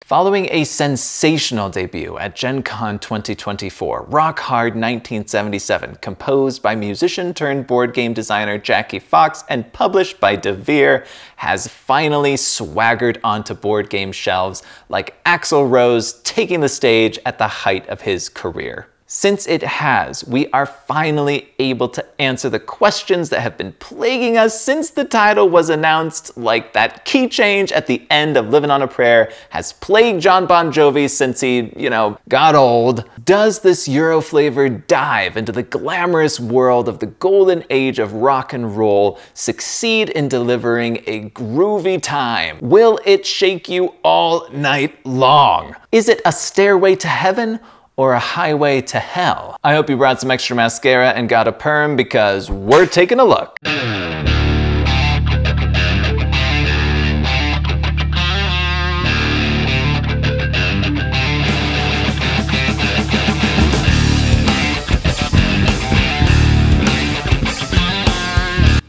Following a sensational debut at Gen Con 2024, Rock Hard 1977, composed by musician turned board game designer Jackie Fox and published by DeVere, has finally swaggered onto board game shelves like Axl Rose taking the stage at the height of his career. Since it has, we are finally able to answer the questions that have been plaguing us since the title was announced, like that key change at the end of Livin' on a Prayer has plagued John Bon Jovi since he, got old. Does this Euro flavor dive into the glamorous world of the golden age of rock and roll succeed in delivering a groovy time? Will it shake you all night long? Is it a stairway to heaven or a highway to hell? I hope you brought some extra mascara and got a perm because we're taking a look.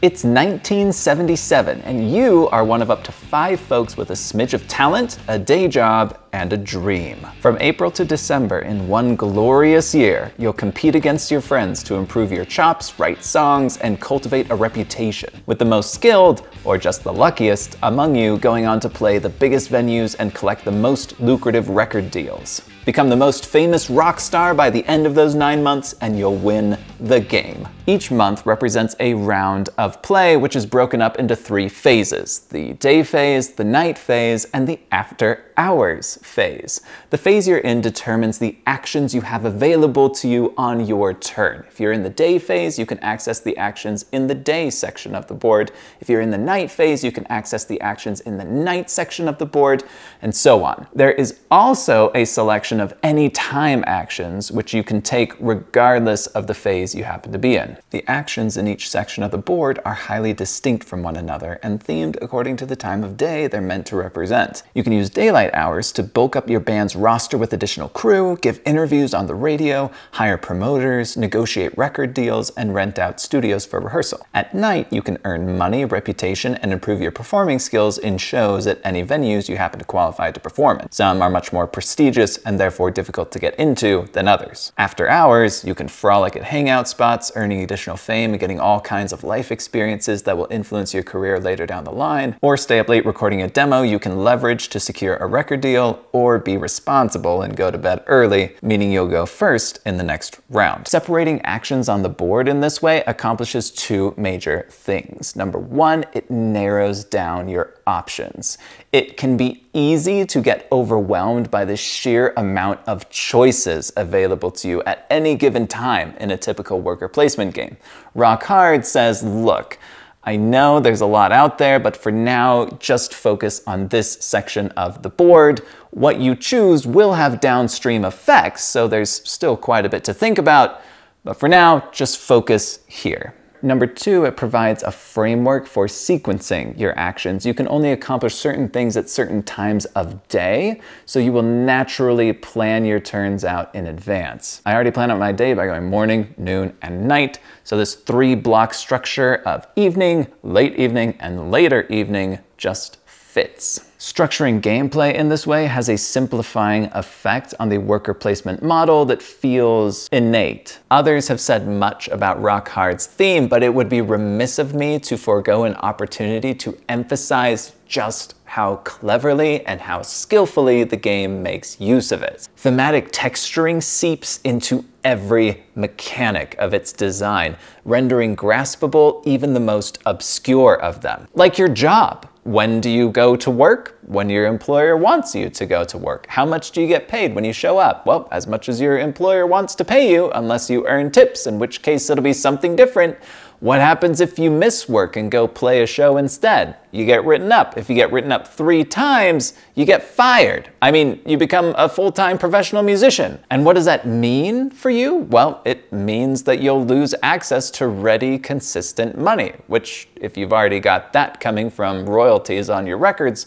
It's 1977, and you are one of up to 5 folks with a smidge of talent, a day job, and a dream. From April to December in one glorious year, you'll compete against your friends to improve your chops, write songs, and cultivate a reputation, with the most skilled, or just the luckiest, among you going on to play the biggest venues and collect the most lucrative record deals. Become the most famous rock star by the end of those 9 months, and you'll win the game. Each month represents a round of play, which is broken up into 3 phases: the day phase, the night phase, and the after hours phase. The phase you're in determines the actions you have available to you on your turn. If you're in the day phase, you can access the actions in the day section of the board. If you're in the night phase, you can access the actions in the night section of the board, and so on. There is also a selection of any time actions, which you can take regardless of the phase you happen to be in. The actions in each section of the board are highly distinct from one another and themed according to the time of day they're meant to represent. You can use daylight hours to bulk up your band's roster with additional crew, give interviews on the radio, hire promoters, negotiate record deals, and rent out studios for rehearsal. At night, you can earn money, reputation, and improve your performing skills in shows at any venues you happen to qualify to perform in. Some are much more prestigious and therefore difficult to get into than others. After hours, you can frolic at hangout spots, earning additional fame and getting all kinds of life experiences that will influence your career later down the line, or stay up late recording a demo you can leverage to secure a record deal, or be responsible and go to bed early, meaning you'll go first in the next round. Separating actions on the board in this way accomplishes 2 major things. Number 1, it narrows down your options. It can be easy to get overwhelmed by the sheer amount of choices available to you at any given time in a typical worker placement game. Rock Hard says, look, I know there's a lot out there, but for now, just focus on this section of the board. What you choose will have downstream effects, so there's still quite a bit to think about, but for now, just focus here. Number 2, it provides a framework for sequencing your actions. You can only accomplish certain things at certain times of day, so you will naturally plan your turns out in advance. I already plan out my day by going morning, noon, and night, so this 3-block structure of evening, late evening, and later evening just fits. Structuring gameplay in this way has a simplifying effect on the worker placement model that feels innate. Others have said much about Rock Hard's theme, but it would be remiss of me to forego an opportunity to emphasize just how cleverly and how skillfully the game makes use of it. Thematic texturing seeps into every mechanic of its design, rendering graspable even the most obscure of them. Like your job. When do you go to work? When your employer wants you to go to work. How much do you get paid when you show up? Well, as much as your employer wants to pay you, unless you earn tips, in which case it'll be something different. What happens if you miss work and go play a show instead? You get written up. If you get written up 3 times, you get fired. I mean, you become a full-time professional musician. And what does that mean for you? Well, it means that you'll lose access to ready, consistent money, which, if you've already got that coming from royalties on your records,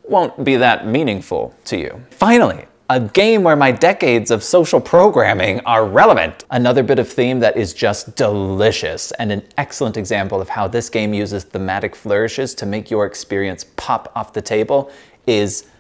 won't be that meaningful to you. Finally, a game where my decades of social programming are relevant. Another bit of theme that is just delicious, and an excellent example of how this game uses thematic flourishes to make your experience pop off the table, is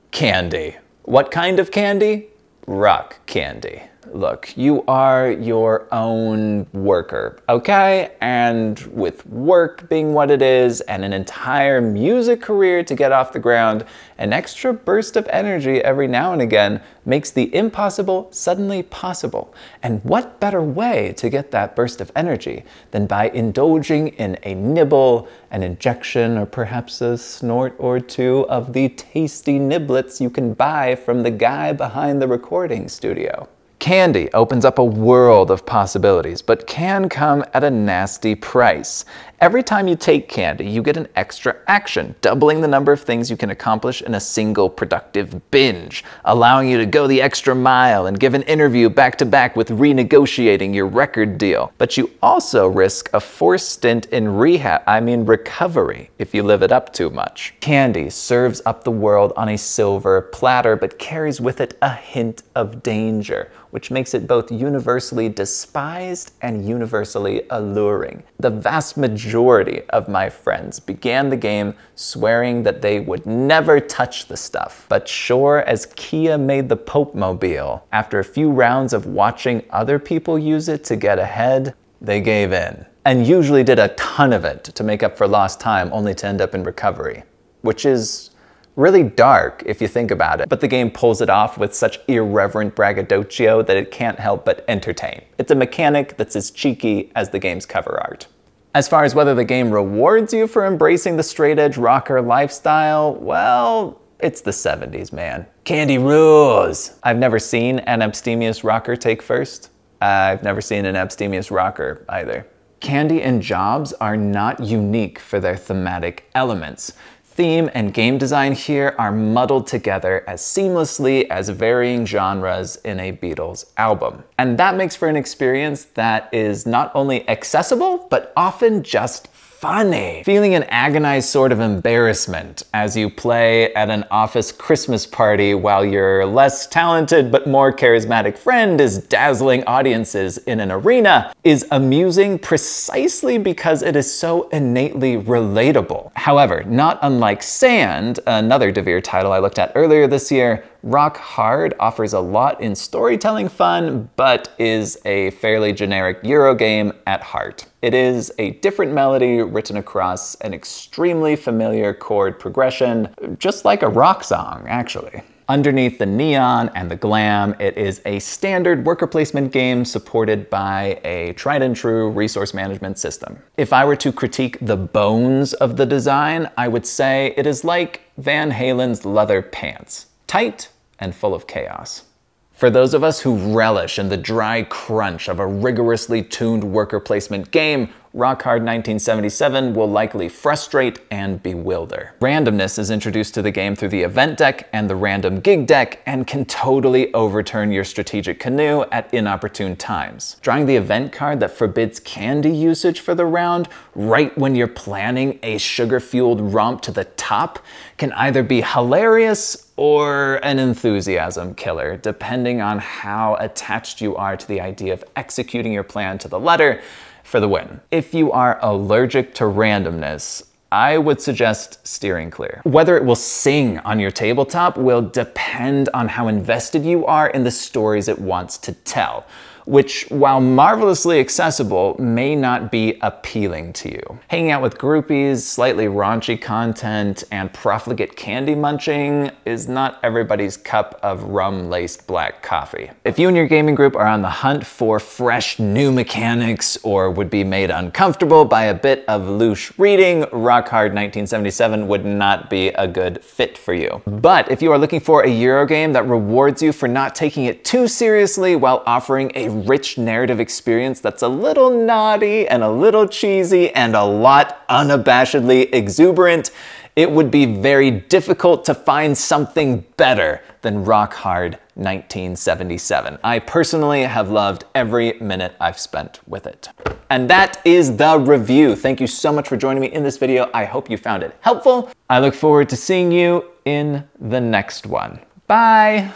candy. What kind of candy? Rock candy. Look, you are your own worker, okay? And with work being what it is and an entire music career to get off the ground, an extra burst of energy every now and again makes the impossible suddenly possible. And what better way to get that burst of energy than by indulging in a nibble, an injection, or perhaps a snort or two of the tasty niblets you can buy from the guy behind the recording studio. Candy opens up a world of possibilities, but can come at a nasty price. Every time you take candy, you get an extra action, doubling the number of things you can accomplish in a single productive binge, allowing you to go the extra mile and give an interview back-to-back with renegotiating your record deal. But you also risk a forced stint in recovery, if you live it up too much. Candy serves up the world on a silver platter, but carries with it a hint of danger, which makes it both universally despised and universally alluring. The vast majority of my friends began the game swearing that they would never touch the stuff. But sure as Kia made the Pope Mobile, after a few rounds of watching other people use it to get ahead, they gave in. And usually did a ton of it to make up for lost time, only to end up in recovery. Which is really dark if you think about it, but the game pulls it off with such irreverent braggadocio that it can't help but entertain. It's a mechanic that's as cheeky as the game's cover art. As far as whether the game rewards you for embracing the straight-edge rocker lifestyle, well, it's the 70s, man. Candy rules! I've never seen an abstemious rocker take first. I've never seen an abstemious rocker either. Candy and jobs are not unique for their thematic elements. Theme and game design here are muddled together as seamlessly as varying genres in a Beatles album. And that makes for an experience that is not only accessible, but often just funny. Feeling an agonized sort of embarrassment as you play at an office Christmas party while your less talented but more charismatic friend is dazzling audiences in an arena is amusing precisely because it is so innately relatable. However, not unlike Sand, another DeVere title I looked at earlier this year, Rock Hard offers a lot in storytelling fun, but is a fairly generic Eurogame at heart. It is a different melody written across an extremely familiar chord progression, just like a rock song, actually. Underneath the neon and the glam, it is a standard worker placement game supported by a tried and true resource management system. If I were to critique the bones of the design, I would say it is like Van Halen's leather pants. Tight and full of chaos. For those of us who relish in the dry crunch of a rigorously tuned worker placement game, Rock Hard 1977 will likely frustrate and bewilder. Randomness is introduced to the game through the event deck and the random gig deck and can totally overturn your strategic canoe at inopportune times. Drawing the event card that forbids candy usage for the round right when you're planning a sugar-fueled romp to the top can either be hilarious or an enthusiasm killer, depending on how attached you are to the idea of executing your plan to the letter for the win. If you are allergic to randomness, I would suggest steering clear. Whether it will sing on your tabletop will depend on how invested you are in the stories it wants to tell, which, while marvelously accessible, may not be appealing to you. Hanging out with groupies, slightly raunchy content, and profligate candy munching is not everybody's cup of rum-laced black coffee. If you and your gaming group are on the hunt for fresh new mechanics or would be made uncomfortable by a bit of loose reading, Rock Hard 1977 would not be a good fit for you. But if you are looking for a Eurogame that rewards you for not taking it too seriously while offering a rich narrative experience that's a little naughty and a little cheesy and a lot unabashedly exuberant, it would be very difficult to find something better than Rock Hard 1977. I personally have loved every minute I've spent with it. And that is the review. Thank you so much for joining me in this video. I hope you found it helpful. I look forward to seeing you in the next one. Bye!